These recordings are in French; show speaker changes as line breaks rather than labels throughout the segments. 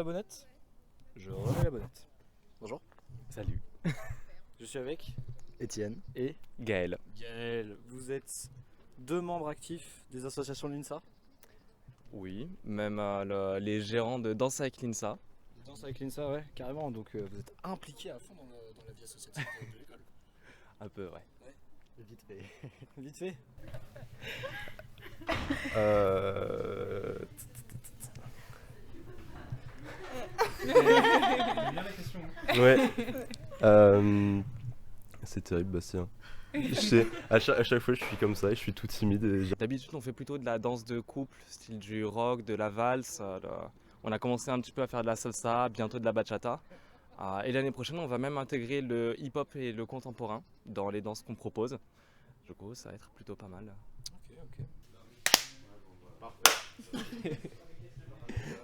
la bonnette. Je remets la bonnette. Bonjour.
Salut.
Je suis avec
Étienne.
et
Gaël.
Gaël. Vous êtes deux membres actifs des associations de l'INSA.
Oui, même les gérants de Danse avec l'INSA.
Danse avec l'INSA, ouais, carrément. Donc vous êtes impliqués à fond dans la vie associative de l'école.
Un peu, ouais.
Vite fait.
Vite fait.
Ouais. C'est terrible, Bastien. Je sais, à chaque fois je suis comme ça, je suis tout timide.
D'habitude, on fait plutôt de la danse de couple, style du rock, de la valse. On a commencé un petit peu à faire de la salsa, bientôt de la bachata. Et l'année prochaine, on va même intégrer le hip-hop et le contemporain dans les danses qu'on propose. Du coup, ça va être plutôt pas mal.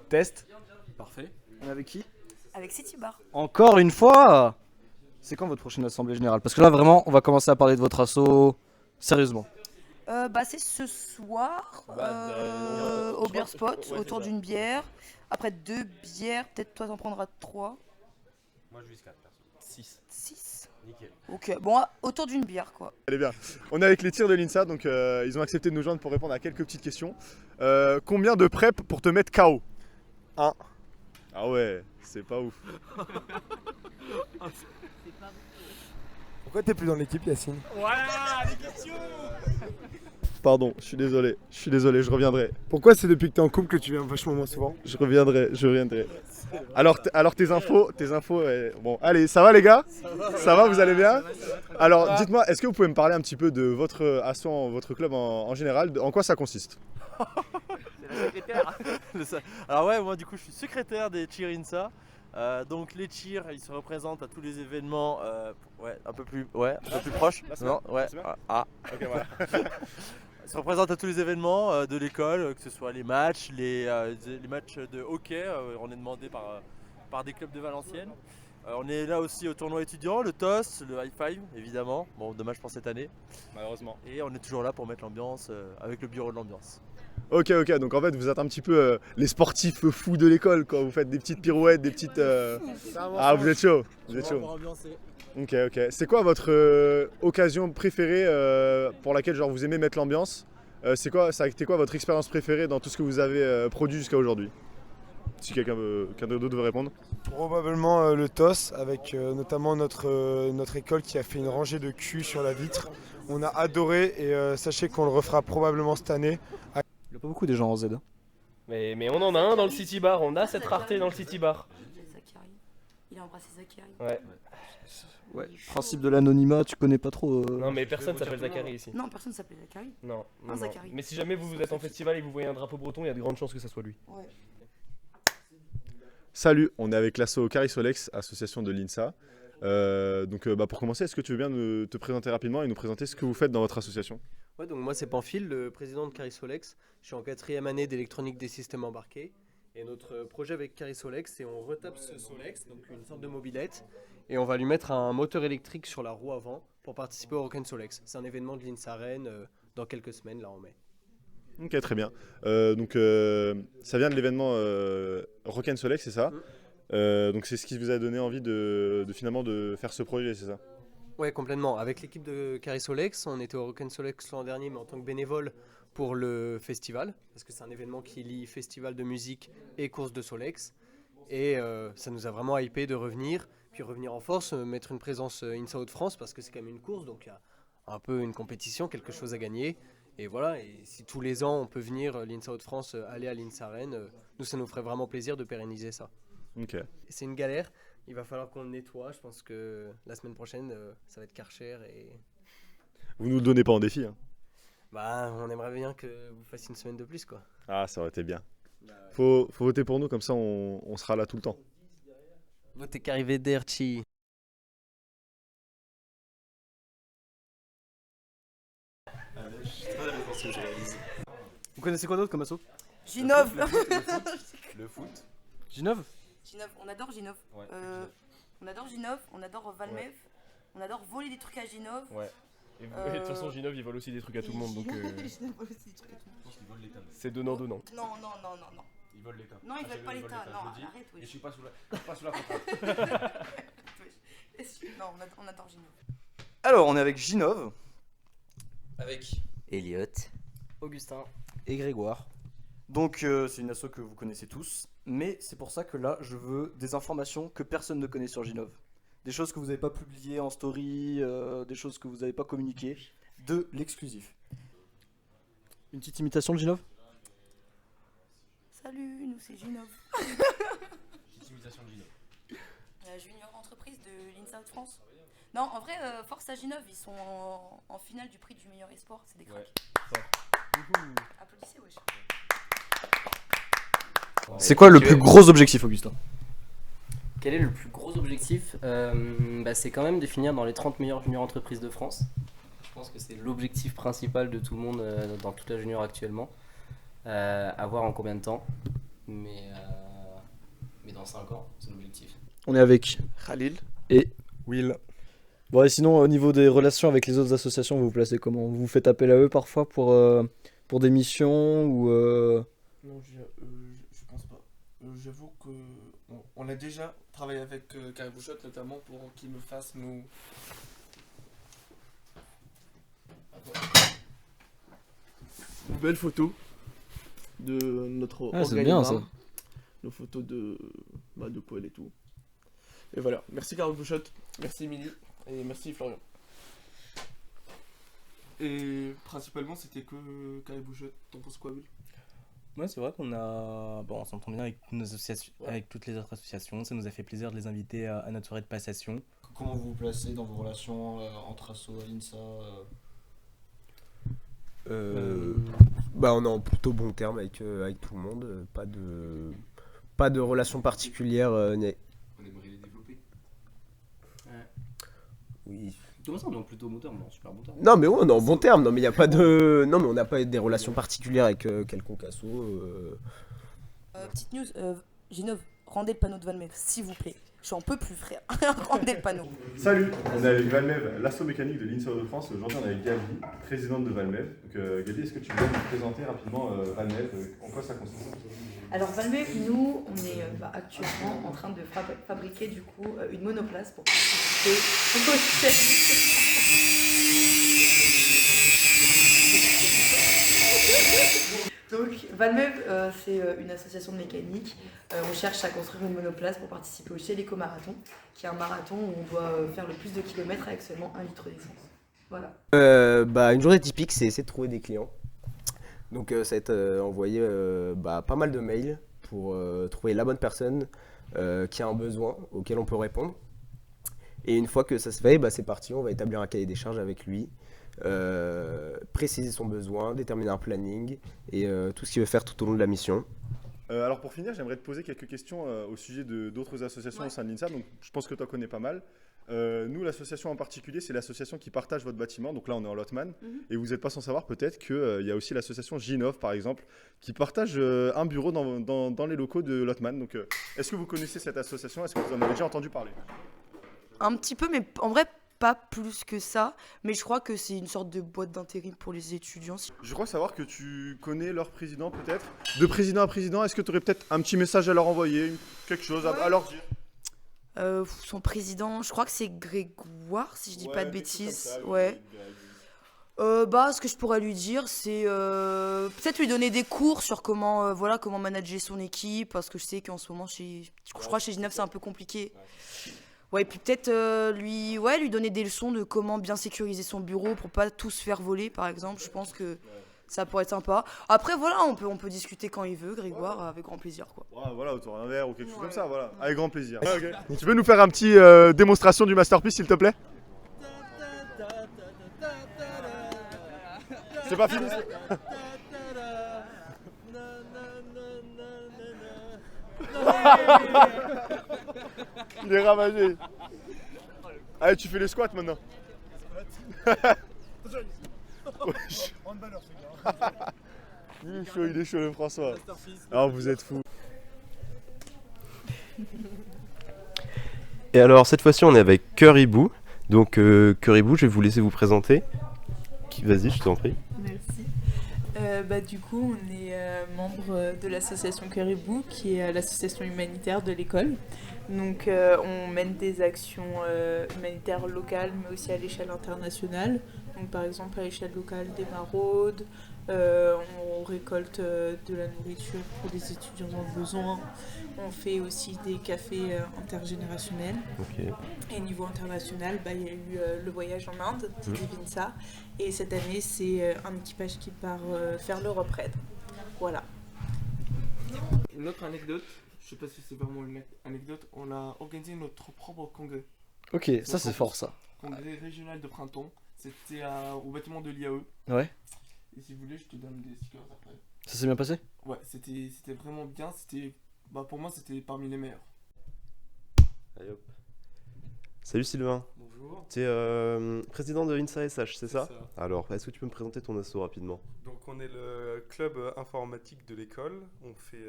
Test. Parfait. On est avec qui?
Avec City Bar.
Encore une fois. C'est quand votre prochaine assemblée générale? Parce que là vraiment on va commencer à parler de votre asso sérieusement.
C'est ce soir
Bah,
au Beer Spot,
ouais,
autour
c'est ça.
d'une bière. Après 2 bières, peut-être toi t'en prendras 3.
Moi je vise 4 personnes. 6.
6.
Nickel.
Ok, bon, autour d'une bière quoi.
Allez bien. On est avec les tirs de l'INSA, donc ils ont accepté de nous joindre pour répondre à quelques petites questions. Combien de prep pour te mettre KO? 1. Ah ouais, c'est pas ouf.
Pourquoi t'es plus dans l'équipe, Yacine?
Pardon, je suis désolé, je reviendrai.
Pourquoi c'est depuis que t'es en couple que tu viens vachement moins souvent?
Je reviendrai. Alors tes infos, bon, allez, ça va les gars? Ça va, vous allez bien? Alors dites-moi, est-ce que vous pouvez me parler un petit peu de votre asso, votre club en général, en quoi ça consiste?
Alors ouais, moi du coup je suis secrétaire des Cheer INSA. Donc les cheers ils se représentent à tous les événements un peu plus proche.
Là, c'est
Non,
bien,
ouais.
c'est bien. Ok, voilà.
Ils se représentent à tous les événements de l'école, que ce soit les matchs, les matchs de hockey, on est demandé par des clubs de Valenciennes. On est là aussi au tournoi étudiant, le TOS, le High Five évidemment, bon dommage pour cette année.
Malheureusement.
Et on est toujours là pour mettre l'ambiance avec le bureau de l'ambiance.
Ok, donc en fait vous êtes un petit peu les sportifs fous de l'école, quoi. Vous faites des petites pirouettes, des petites... Ah vous êtes chaud, vous êtes chaud.
Pour ambiancer.
Ok. C'est quoi votre occasion préférée pour laquelle genre, vous aimez mettre l'ambiance? Ça a été quoi votre expérience préférée dans tout ce que vous avez produit jusqu'à aujourd'hui? Si quelqu'un d'autre veut répondre.
Probablement le TOS, avec notamment notre école qui a fait une rangée de cul sur la vitre. On a adoré et sachez qu'on le refera probablement cette année.
Il n'y a pas beaucoup des gens en Z.
Mais on en a un dans le City Bar, on a cette rareté dans le City Bar.
Zachary. Il a embrassé Zachary.
Ouais.
Ouais. Principe de l'anonymat, tu connais pas trop.
Non mais personne s'appelle Zachary ici.
Non, personne s'appelait Zachary.
Non.
Zachary.
Mais si jamais vous êtes en festival et que vous voyez un drapeau breton, il y a de grandes chances que ça soit lui.
Ouais.
Salut, on est avec l'asso Carisolex, association de l'INSA. Pour commencer, est-ce que tu veux bien te présenter rapidement et nous présenter ce que vous faites dans votre association?
Ouais, donc moi c'est Pamphile, le président de Carisolex. Je suis en 4e année d'électronique des systèmes embarqués. Et notre projet avec Carisolex, c'est on retape ce Solex, donc une sorte de mobilette, et on va lui mettre un moteur électrique sur la roue avant pour participer au Rock'n Solex. C'est un événement de l'INSA Rennes dans quelques semaines, là en mai.
Ok, très bien. Ça vient de l'événement Rock'n Solex, c'est ça? Donc c'est ce qui vous a donné envie de finalement de faire ce projet, c'est ça?
Ouais, complètement. Avec l'équipe de Carisolex, on était au Rock'n Solex l'an dernier, mais en tant que bénévole pour le festival, parce que c'est un événement qui lie festival de musique et course de Solex. Et ça nous a vraiment hypé de revenir, puis revenir en force, mettre une présence INSA Hauts-de-France, parce que c'est quand même une course, donc il y a un peu une compétition, quelque chose à gagner. Et voilà, et si tous les ans on peut venir l'INSA Hauts-de-France aller à l'INSA Rennes, nous ça nous ferait vraiment plaisir de pérenniser ça.
Ok.
Et c'est une galère, il va falloir qu'on le nettoie, je pense que la semaine prochaine ça va être Karcher et...
Vous nous le donnez pas en défi, hein?
Bah on aimerait bien que vous fassiez une semaine de plus quoi.
Ah, ça aurait été bien. Faut voter pour nous, comme ça on sera là tout le temps.
Votez qu'arrivé-derci.
Vous connaissez quoi d'autre comme asso?
Ginov.
Le foot.
Ginov?
Ginov, on adore Ginov.
Ouais.
On adore Ginov, on adore Valmev. On adore voler des trucs à Ginov.
Ouais. Et de toute façon, Ginov il vole aussi des trucs à tout le monde, donc
Ginov vole aussi des trucs à tout le monde.
c'est donnant-donnant.
Non.
Ils veulent l'État.
Non, ils
Ah,
veulent pas
ils
l'État.
je
Non,
le dis,
arrête,
et
oui.
je suis pas sous la contrainte.
Non, on adore Ginov.
Alors, on est avec Ginov
Avec
Elliot.
Augustin.
et Grégoire. Donc, c'est une asso que vous connaissez tous. Mais c'est pour ça que là, je veux des informations que personne ne connaît sur Ginov. Des choses que vous n'avez pas publiées en story, des choses que vous n'avez pas communiquées. De l'exclusif. Une petite imitation de Ginov?
Salut, nous c'est Ginov.
Petite imitation de Gino.
Junior entreprise de l'INSA de France. Non, en vrai, force à Ginov, ils sont en finale du prix du meilleur espoir. C'est des cracks. Applaudissez, wesh.
C'est quoi le plus gros objectif, Augustin?
Quel est le plus gros objectif? C'est quand même de finir dans les 30 meilleures junior entreprises de France. Je pense que c'est l'objectif principal de tout le monde dans toute la junior actuellement. À voir en combien de temps. Mais dans 5 ans, c'est l'objectif.
On est avec
Khalil
et
Will.
Bon, et sinon, au niveau des relations avec les autres associations, vous vous placez comment? Vous faites appel à eux parfois pour des missions ou
Non, je pense pas. J'avoue que on a déjà travaillé avec Carré Bouchotte notamment pour qu'il me fasse nos belles photos de notre
Ah, c'est bien,
organigramme.
ça.
Nos photos de Paul et tout. Et voilà, merci Carré Bouchotte, merci Émilie et merci Florian. Et principalement c'était que Carré Bouchotte, t'en penses quoi Will?
Ouais, c'est vrai qu'on a... on s'entend bien avec, nos associations,
Ouais.
avec toutes les autres associations. Ça nous a fait plaisir de les inviter à notre soirée de passation.
comment vous vous placez dans vos relations entre asso et l'INSA
On est en plutôt bon terme avec tout le monde. Pas de relation particulière.
On aimerait les développer.
Oui.
Comment ça, on est en plutôt bon terme, on est en super bon terme.
Non mais ouais, on est en bon terme. Non mais il y a pas de. Non mais on n'a pas des relations particulières avec quelconque asso.
Petite news, Ginov, rendez le panneau de Valmev, s'il vous plaît. J'en peux plus, frère. Rendez le panneau.
Salut, on est avec Valmev, l'asso mécanique de l'INSA de France. Aujourd'hui, on est avec Gabi, présidente de Valmev. Donc, Gabi, est-ce que tu peux nous présenter rapidement Valmev, en quoi ça consiste?
Alors Valmev, nous, on est actuellement en train de fabriquer du coup une monoplace pour participer Donc Valmev, c'est une association de mécanique. On cherche à construire une monoplace pour participer au Shell Eco Marathon, qui est un marathon où on doit faire le plus de kilomètres avec seulement 1 litre d'essence. Voilà.
Une journée typique, c'est essayer de trouver des clients. Donc ça va être envoyer pas mal de mails pour trouver la bonne personne qui a un besoin auquel on peut répondre. Et une fois que ça se fait, c'est parti, on va établir un cahier des charges avec lui, préciser son besoin, déterminer un planning et tout ce qu'il veut faire tout au long de la mission.
Alors pour finir, j'aimerais te poser quelques questions au sujet d'autres associations au sein de l'INSA. Donc je pense que tu en connais pas mal. Nous, l'association en particulier, c'est l'association qui partage votre bâtiment. Donc là, on est en Lotman. Et vous n'êtes pas sans savoir peut-être qu'il y a aussi l'association Ginov, par exemple, qui partage un bureau dans les locaux de Lotman. Donc est-ce que vous connaissez cette association? Est-ce que vous en avez déjà entendu parler?
Un petit peu, mais en vrai, pas plus que ça. Mais je crois que c'est une sorte de boîte d'intérim pour les étudiants.
Je crois savoir que tu connais leur président peut-être. De président à président, est-ce que tu aurais peut-être un petit message à leur envoyer, quelque chose à leur dire?
Son président, je crois que c'est Grégoire, si je dis pas de bêtises. Ce que je pourrais lui dire, c'est peut-être lui donner des cours sur comment manager son équipe, parce que je sais qu'en ce moment, je crois chez Ginov, c'est un peu compliqué. Ouais, puis peut-être lui donner des leçons de comment bien sécuriser son bureau pour pas tout se faire voler, par exemple. Je pense que ça pourrait être sympa. Après, voilà, on peut discuter quand il veut, Grégoire, avec grand plaisir, quoi.
Voilà, autour d'un verre ou quelque chose comme ça, voilà. Avec grand plaisir. Tu peux nous faire un petit démonstration du masterpiece, s'il te plaît? C'est pas fini. Il est ravagé. Allez, tu fais les squats maintenant. Il est chaud le François. Alors vous êtes fous.
Et alors cette fois-ci on est avec Curryboo. Donc Curryboo, je vais vous laisser vous présenter. Vas-y, je t'en prie.
Merci.
Du coup, on est membre de l'association Caribou, qui est l'association humanitaire de l'école. Donc, on mène des actions humanitaires locales, mais aussi à l'échelle internationale. Donc, par exemple, à l'échelle locale, des maraudes, on récolte de la nourriture pour des étudiants dans le besoin. On fait aussi des cafés intergénérationnels.
Ok.
Et niveau international, il y a eu le voyage en Inde, Vinsa. Et cette année, c'est un équipage qui part faire l'Europe Raid. Voilà.
Une autre anecdote, je sais pas si c'est vraiment une anecdote, on a organisé notre propre congrès.
Ok, ça c'est fort ça.
Congrès régional de printemps, c'était au bâtiment de l'IAE.
Ouais.
Et si vous voulez, je te donne des stickers après.
Ça s'est bien passé?
Ouais, c'était vraiment bien, pour moi c'était parmi les meilleurs.
Allez hop. Salut Sylvain.
Bonjour.
Tu es président de INSA SH, c'est ça?
ça.
Alors, est-ce que tu peux me présenter ton asso rapidement?
Donc on est le club informatique de l'école. On fait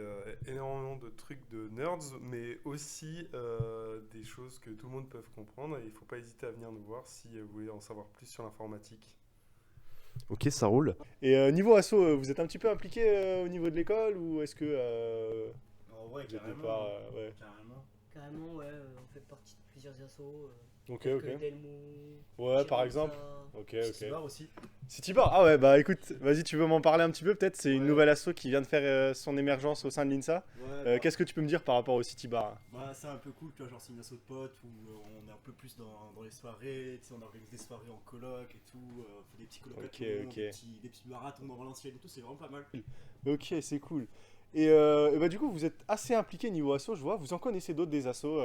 énormément de trucs de nerds, mais aussi des choses que tout le monde peut comprendre. Et il ne faut pas hésiter à venir nous voir si vous voulez en savoir plus sur l'informatique.
Ok, ça roule.
Et niveau asso, vous êtes un petit peu impliqué au niveau de l'école ou est-ce que
ouais,
carrément. Ouais.
Carrément, ouais, on fait partie de plusieurs assos.
Ok.
Delmo,
Ouais, par exemple. Ok.
Citybar aussi.
Citybar, ah ouais, bah écoute, vas-y, tu veux m'en parler un petit peu peut-être? C'est une nouvelle asso qui vient de faire son émergence au sein de l'INSA.
Ouais,
Qu'est-ce que tu peux me dire par rapport au Citybar?
C'est un peu cool, tu vois, genre c'est une asso de potes où on est un peu plus dans les soirées, tu sais, on organise des soirées en coloc et tout, on fait des petits colocs,
Ok.
des petits marathons dans Valenciennes et tout, c'est vraiment pas mal.
Ok, c'est cool. Et bah du coup, vous êtes assez impliqué niveau asso, je vois. Vous en connaissez d'autres des assos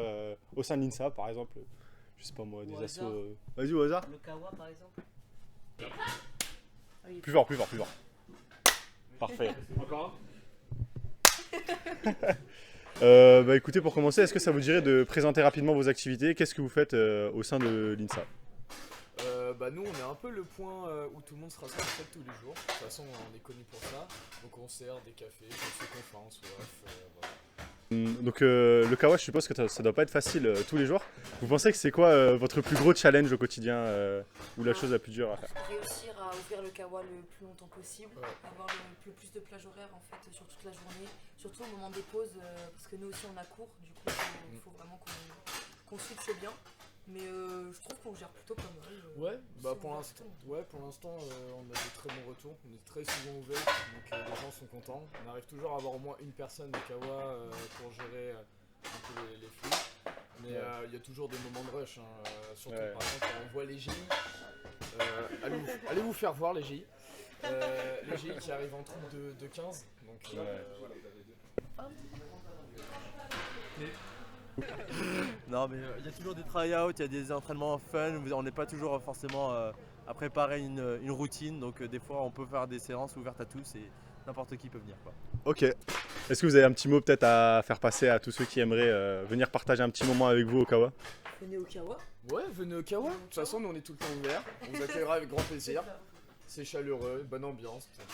au sein de l'INSA, par exemple? Je sais pas moi, des assos. Vas-y, au hasard.
Le Kawa par exemple.
Plus fort. Parfait.
Encore
Bah écoutez, pour commencer, est-ce que ça vous dirait de présenter rapidement vos activités? Qu'est-ce que vous faites au sein de l'INSA?
Nous on est un peu le point où tout le monde se rassemble en fait tous les jours. De toute façon on est connu pour ça. Donc on sert des cafés, des conférences, voilà.
Donc le kawa, je suppose que ça doit pas être facile tous les jours. Vous pensez que c'est quoi votre plus gros challenge au quotidien ou la chose la plus dure à faire?
Réussir à ouvrir le kawa le plus longtemps possible, avoir le plus de plages horaires en fait sur toute la journée, surtout au moment des pauses parce que nous aussi on a cours, du coup il faut vraiment qu'on switche bien. Mais je trouve qu'on gère plutôt pas mal.
Pour l'instant on a des très bons retours, on est très souvent ouvert, donc les gens sont contents. On arrive toujours à avoir au moins une personne de kawa pour gérer un peu les flux. Mais il y a toujours des moments de rush, surtout par exemple quand on voit les GI. Allez vous faire voir les GI. Les GI qui arrivent en troupe de 15. Donc voilà.
Non mais il y a toujours des try-out, il y a des entraînements fun, on n'est pas toujours forcément à préparer une routine, donc des fois on peut faire des séances ouvertes à tous et n'importe qui peut venir quoi.
Ok. Est-ce que vous avez un petit mot peut-être à faire passer à tous ceux qui aimeraient venir partager un petit moment avec vous au kawa?
Venez au kawa.
Ouais, venez au kawa. De toute façon nous on est tout le temps ouverts, on vous accueillera avec grand plaisir. C'est chaleureux, bonne ambiance. Donc,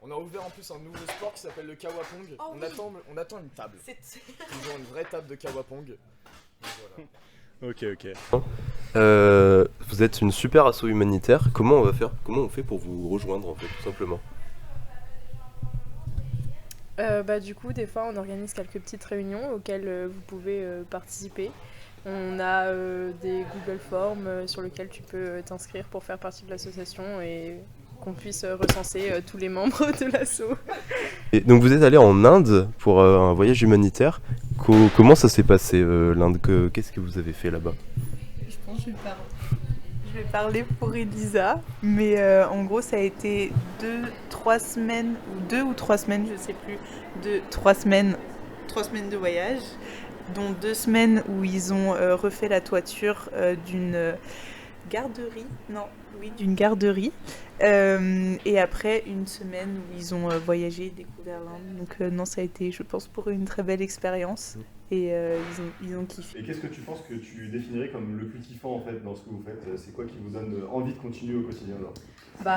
on a ouvert en plus un nouveau sport qui s'appelle le Kawapong. On attend une table. Toujours une vraie table de Kawapong. Voilà.
Ok.
Vous êtes une super asso humanitaire. Comment on fait pour vous rejoindre en fait, tout simplement?
Du coup, des fois, on organise quelques petites réunions auxquelles vous pouvez participer. On a des Google Forms sur lesquels tu peux t'inscrire pour faire partie de l'association et qu'on puisse recenser tous les membres de l'asso.
Et donc vous êtes allé en Inde pour un voyage humanitaire. Comment ça s'est passé l'Inde? Qu'est-ce que vous avez fait là-bas?
Je pense que je vais parler pour Elisa, mais en gros ça a été 2 ou 3 semaines, je sais plus, 3 semaines de voyage, dont 2 semaines où ils ont refait la toiture d'une garderie, et après une semaine où ils ont voyagé et découvert l'Inde. Donc non, ça a été, je pense, pour eux une très belle expérience et ils ont kiffé.
Et qu'est-ce que tu penses que tu définirais comme le plus kiffant en fait dans ce que vous faites? C'est quoi qui vous donne envie de continuer au quotidien alors?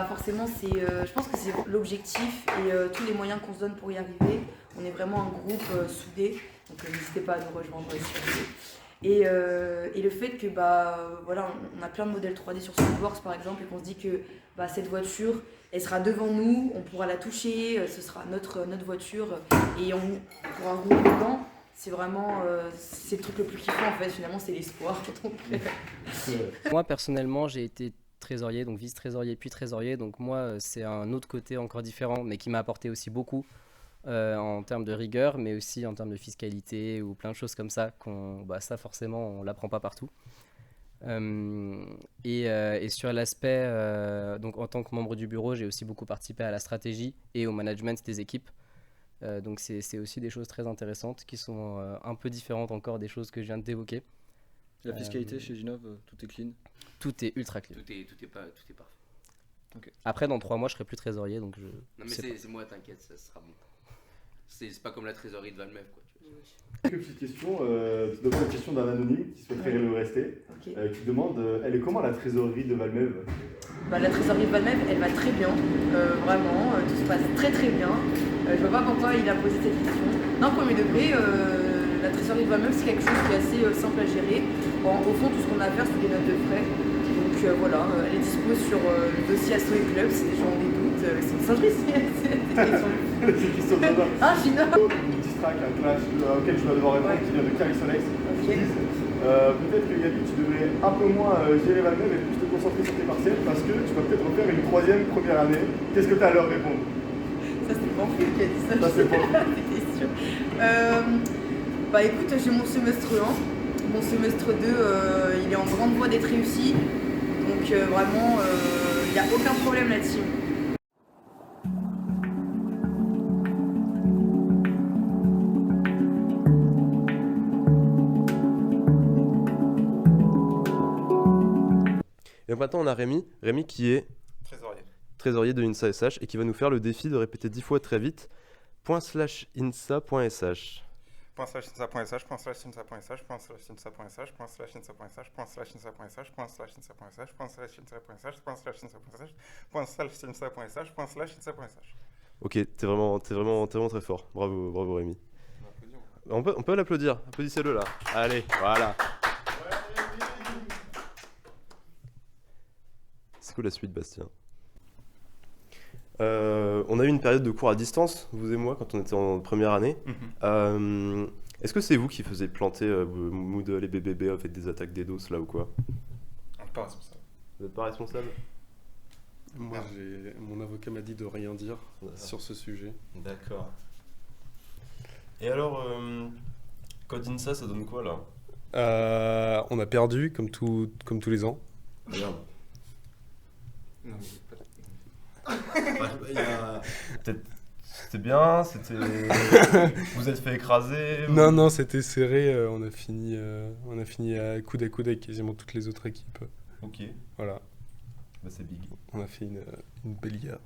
Forcément, je pense que c'est l'objectif et tous les moyens qu'on se donne pour y arriver. On est vraiment un groupe soudé, donc n'hésitez pas à nous rejoindre si vous voulez. Et le fait que voilà, on a plein de modèles 3D sur SolidWorks par exemple, et qu'on se dit que cette voiture, elle sera devant nous, on pourra la toucher, ce sera notre voiture, et on pourra rouler dedans. C'est vraiment c'est le truc le plus kiffant en fait, finalement c'est l'espoir.
Moi personnellement j'ai été trésorier, donc vice-trésorier puis trésorier, donc moi c'est un autre côté encore différent, mais qui m'a apporté aussi beaucoup en termes de rigueur, mais aussi en termes de fiscalité ou plein de choses comme ça, ça forcément on l'apprend pas partout. Et sur l'aspect, donc en tant que membre du bureau, j'ai aussi beaucoup participé à la stratégie et au management des équipes. Donc c'est aussi des choses très intéressantes qui sont un peu différentes encore des choses que je viens d'évoquer.
La fiscalité chez Ginov, tout est clean?
Tout est ultra clean.
Tout est parfait.
Okay.
Après dans 3 mois je serai plus trésorier, donc je...
Non mais c'est moi, t'inquiète, ça sera bon. C'est pas comme la trésorerie de Valmev quoi.
Quelques petites questions, tout d'abord une question d'un anonyme qui souhaiterait le rester, qui demande elle est comment la trésorerie de Valmev?
La trésorerie de Valmev, elle va très bien, vraiment, tout se passe très très bien. Je vois pas pourquoi il a posé cette question. Non, premier degré, la trésorerie de Valmev c'est quelque chose qui est assez simple à gérer. Bon, au fond, tout ce qu'on a à faire c'est des notes de frais. Donc voilà, elle est dispo sur le dossier Asso et Club si les gens ont des doutes. C'est une singerie, c'est une question. Ah, Ginov.
Une petite track, un clash auquel je dois devoir répondre qui vient de Carisolex. Peut-être que Yabi, tu devrais un peu moins gérer Valmev et plus te concentrer sur tes partiels parce que tu vas peut-être refaire une 3e première année. Qu'est-ce que tu as à leur répondre?
Ça c'est Pamphile qui a dit ça.
Ça c'est Pamphile.
Écoute, j'ai mon semestre 1. Mon semestre 2, il est en grande voie d'être réussi. Donc vraiment, il n'y a aucun problème là-dessus.
Et donc maintenant on a Rémi qui est trésorier de INSA.sh et qui va nous faire le défi de répéter 10 fois très vite ./insa.sh.
./insa.sh, ./insa.sh, ./insa.sh, ./insa.sh, ./insa.sh, ./insa.sh, ./insa.sh.
Ok, t'es vraiment très fort. Bravo Rémi. On peut l'applaudir. Applaudissez-le là. Allez, voilà. C'est quoi la suite, Bastien? On a eu une période de cours à distance, vous et moi, quand on était en première année. Est-ce que c'est vous qui faisiez planter Moodle et BBB avec des attaques DDoS là ou quoi?
On n'est pas responsable.
Vous n'êtes pas responsable?
Moi, mon avocat m'a dit de rien dire sur ce sujet.
D'accord. Et alors, Code INSA, ça donne quoi là?
On a perdu, comme tous les ans.
Merde.
Non, mais
C'était bien, vous êtes fait écraser.
Non, c'était serré. On a fini à coude avec quasiment toutes les autres équipes.
Ok.
Voilà.
Bah, c'est big.
On a fait une belle IA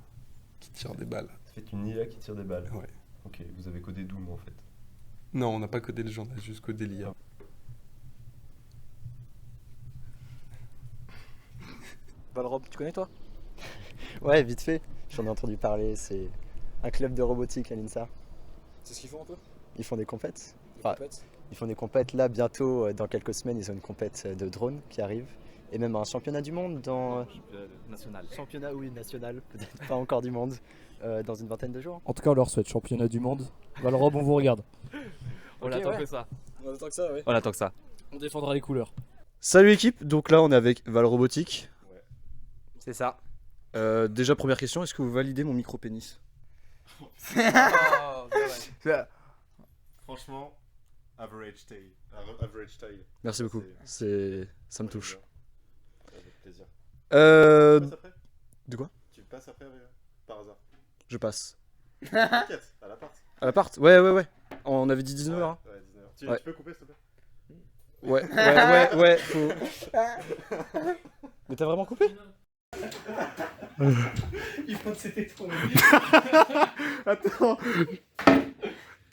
qui tire des balles.
Ça fait une IA qui tire des balles.
Ouais.
Ok. Vous avez codé Doom en fait.
Non, on n'a pas codé le genre, on a juste codé l'IA.
Valrob, tu connais toi?
Ouais, vite fait. J'en ai entendu parler. C'est un club de robotique à l'INSA.
C'est ce qu'ils font un peu?
Ils font des compètes.
Compètes.
Ils font des compètes. Là, bientôt, dans quelques semaines, ils ont une compète de drone qui arrive. Et même un championnat du monde dans...
National.
Championnat, oui, national. Peut-être pas encore du monde. Dans une vingtaine de jours.
En tout cas, on leur souhaite championnat du monde. Valrob, on vous regarde.
On attend que ça.
On attend que ça, ouais.
On attend que ça.
On défendra les couleurs.
Salut équipe, donc là on est avec Valrobotique.
C'est ça.
Déjà première question, est-ce que vous validez mon micro-pénis?
Franchement, average tail.
Merci beaucoup, ça me touche.
Avec plaisir.
De quoi?
Tu passes après par hasard?
Je passe.
T'inquiète, à l'appart.
À l'appart? Ouais. On avait dit 19h. Hein.
Ouais, 19h.
Ouais.
Tu peux couper s'il te plaît?
Ouais, faut... Mais t'as vraiment coupé?
Il faut que c'était trop.
Attends.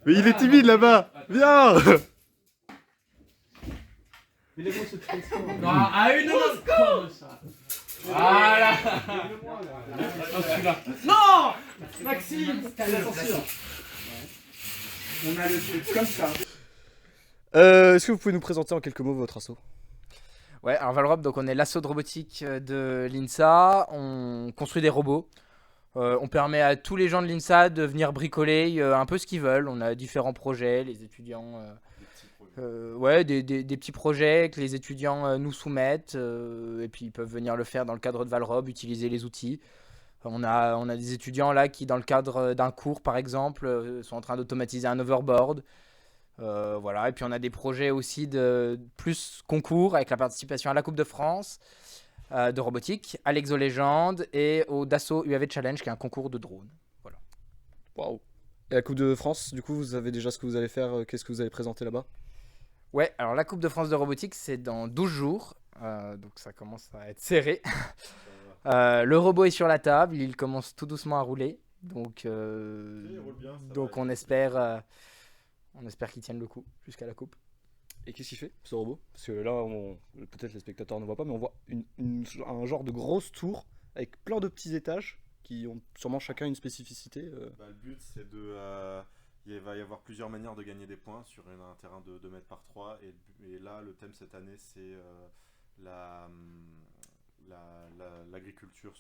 Mais il est timide là-bas. Viens.
Mais les mots se transforment. À une seconde ça. Voilà. Non, Maxime, c'est la censure. On a le truc comme ça.
Est-ce que vous pouvez nous présenter en quelques mots votre asso?
Ouais, alors Valrob, donc on est l'asso de robotique de l'INSA. On construit des robots. On permet à tous les gens de l'INSA de venir bricoler un peu ce qu'ils veulent. On a différents projets, les étudiants. Ouais, des petits projets que les étudiants nous soumettent. Et puis ils peuvent venir le faire dans le cadre de Valrob, utiliser les outils. On a des étudiants là qui, dans le cadre d'un cours par exemple, sont en train d'automatiser un overboard. Voilà. Et puis on a des projets aussi de plus concours avec la participation à la Coupe de France de robotique, à l'Exo-Légende et au Dassault UAV Challenge qui est un concours de drone. Voilà.
Waouh. Et la Coupe de France, du coup, vous savez déjà ce que vous allez faire, qu'est-ce que vous allez présenter là-bas?
Ouais, alors la Coupe de France de robotique, c'est dans 12 jours, donc ça commence à être serré. Le robot est sur la table, il commence tout doucement à rouler, donc on espère qu'il tienne le coup jusqu'à la coupe.
Et qu'est-ce qu'il fait, ce robot? Parce que là, peut-être les spectateurs ne voient pas, mais on voit un genre de grosse tour avec plein de petits étages qui ont sûrement chacun une spécificité.
Le but, c'est il va y avoir plusieurs manières de gagner des points sur un terrain de 2 mètres par 3. Et là, le thème cette année, c'est l'agriculture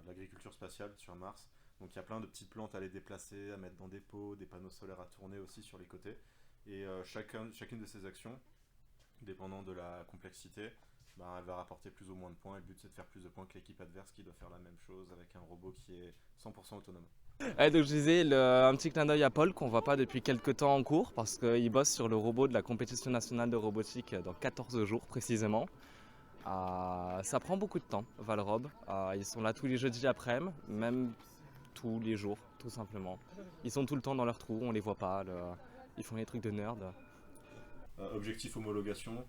l'agriculture spatiale sur Mars. Donc il y a plein de petites plantes à les déplacer, à mettre dans des pots, des panneaux solaires à tourner aussi sur les côtés. Et chacune de ces actions, dépendant de la complexité, elle va rapporter plus ou moins de points. Et le but, c'est de faire plus de points que l'équipe adverse qui doit faire la même chose avec un robot qui est 100% autonome.
Donc je disais un petit clin d'œil à Paul qu'on ne voit pas depuis quelques temps en cours parce qu'il bosse sur le robot de la compétition nationale de robotique dans 14 jours précisément. Ça prend beaucoup de temps, Valrob. Ils sont là tous les jeudis après-midi, même tous les jours, tout simplement. Ils sont tout le temps dans leur trou, on les voit pas. Ils font des trucs de nerd.
Objectif homologation,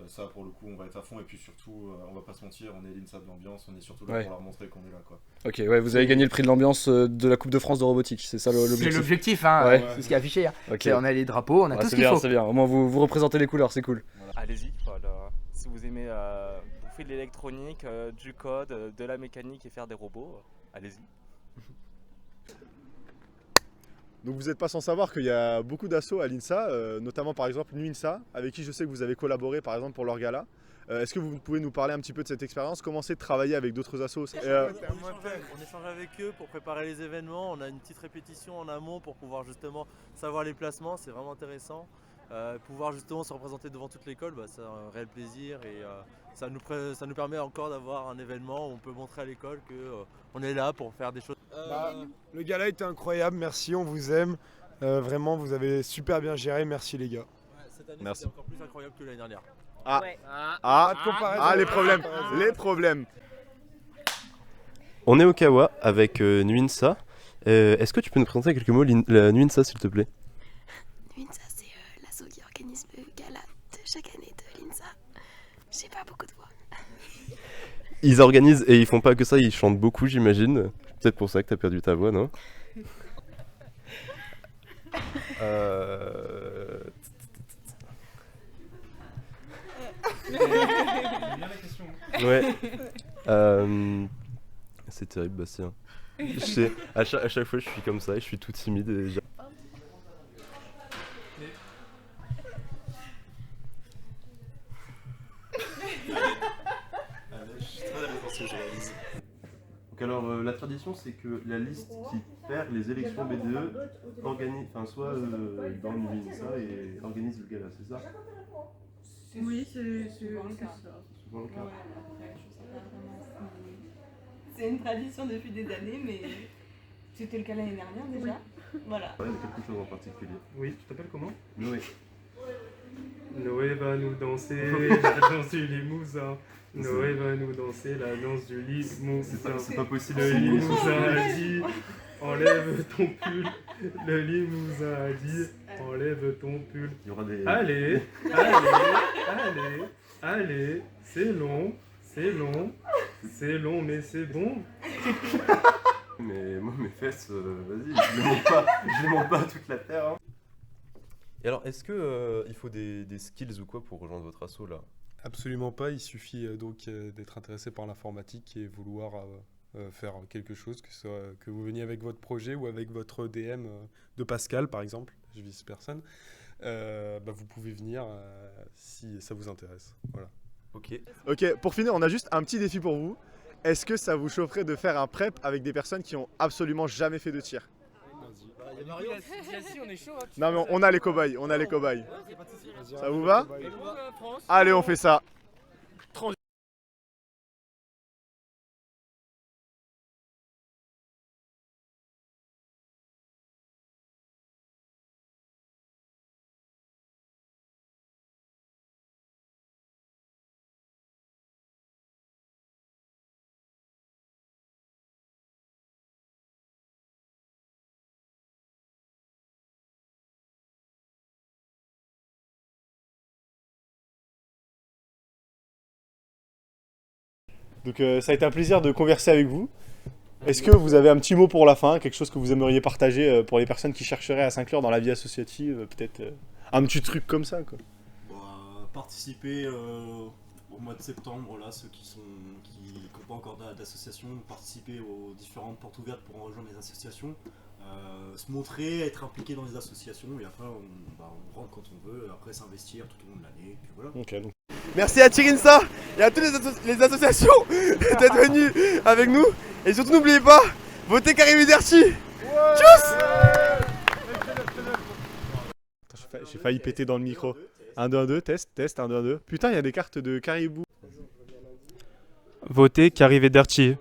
ça pour le coup on va être à fond et puis surtout on va pas se mentir, on est l'INSA de l'ambiance, on est surtout là pour leur montrer qu'on est là quoi.
Ok, ouais, vous avez gagné le prix de l'ambiance de la Coupe de France de robotique, c'est ça l'objectif?
C'est l'objectif, hein,
ouais.
C'est ce qui est affiché. Hein.
Okay.
On a les drapeaux, on a tout ce qu'il faut.
C'est bien, au moins vous représentez les couleurs, c'est cool.
Voilà. Allez-y, si vous aimez bouffer de l'électronique, du code, de la mécanique et faire des robots, allez-y.
Donc vous n'êtes pas sans savoir qu'il y a beaucoup d'assauts à l'INSA, notamment par exemple Nuinsa, avec qui je sais que vous avez collaboré par exemple pour leur gala. Est-ce que vous pouvez nous parler un petit peu de cette expérience? Comment c'est de travailler avec d'autres assos?
On échange avec eux pour préparer les événements, on a une petite répétition en amont pour pouvoir justement savoir les placements, c'est vraiment intéressant. Pouvoir justement se représenter devant toute l'école, c'est un réel plaisir et ça nous permet encore d'avoir un événement où on peut montrer à l'école qu'on est là pour faire des choses.
Le gala était incroyable, merci, on vous aime. Vraiment, vous avez super bien géré, merci les gars.
Cette année, c'est encore plus incroyable que l'année dernière.
Les problèmes.
On est au Kawa avec Nuinsa. Est-ce que tu peux nous présenter quelques mots la Nuinsa s'il te plaît?
Nuinsa, c'est l'asso qui organise le gala de chaque année de l'INSA. J'ai pas beaucoup de voix.
Ils organisent et ils font pas que ça, ils chantent beaucoup j'imagine. Peut-être pour ça que t'as perdu ta voix, non? Ouais. C'est terrible, Bastien. À chaque fois, je suis comme ça, je suis tout timide. Et... Donc alors, la tradition, c'est que la liste qui perd les élections BDE soit dans l'INSA et organise le gala, c'est ça?
Oui, c'est souvent le cas.
Souvent le cas.
C'est une tradition depuis des années, mais c'était le cas l'année dernière déjà. Voilà.
Il y a quelque chose en particulier.
Oui, tu t'appelles comment?
Noé.
Noé va nous danser la danse du limousin. Noé va nous danser la danse du limousin.
C'est pas possible.
Le limousin a dit enlève ton pull. Le limousin a dit enlève ton pull.
Il y aura des...
Allez, c'est long, mais c'est bon.
Mais moi mes fesses, vas-y, je les monte pas à toute la terre. Hein. Et alors, est-ce que il faut des skills ou quoi pour rejoindre votre asso là?
Absolument pas, il suffit donc d'être intéressé par l'informatique et vouloir faire quelque chose, que vous veniez avec votre projet ou avec votre DM de Pascal par exemple, je vise personne. vous pouvez venir si ça vous intéresse. Voilà.
Ok.
Ok, pour finir, on a juste un petit défi pour vous. Est-ce que ça vous chaufferait de faire un prep avec des personnes qui ont absolument jamais fait de tir?
on est chaud.
Non mais on a les cobayes, on a les cobayes. Ça vous va? Allez, on fait ça. Donc ça a été un plaisir de converser avec vous. Est-ce que vous avez un petit mot pour la fin, quelque chose que vous aimeriez partager pour les personnes qui chercheraient à s'inclure dans la vie associative, peut-être un petit truc comme ça quoi.
Participer au mois de septembre, là, ceux qui n'ont pas encore d'association, participer aux différentes portes ouvertes pour rejoindre les associations, se montrer, être impliqué dans les associations, et après on rentre quand on veut, après s'investir tout au long de l'année, et puis voilà.
Ok, donc.
Merci à Tirinsa et à toutes les associations d'être venus avec nous. Et surtout n'oubliez pas, votez Karim Ederchi. Tchuss.
J'ai failli péter dans le micro. 1, 2, 1, 2, test, 1, 2, 1, 2. Putain, il y a des cartes de Caribou.
Votez Karim Ederchi.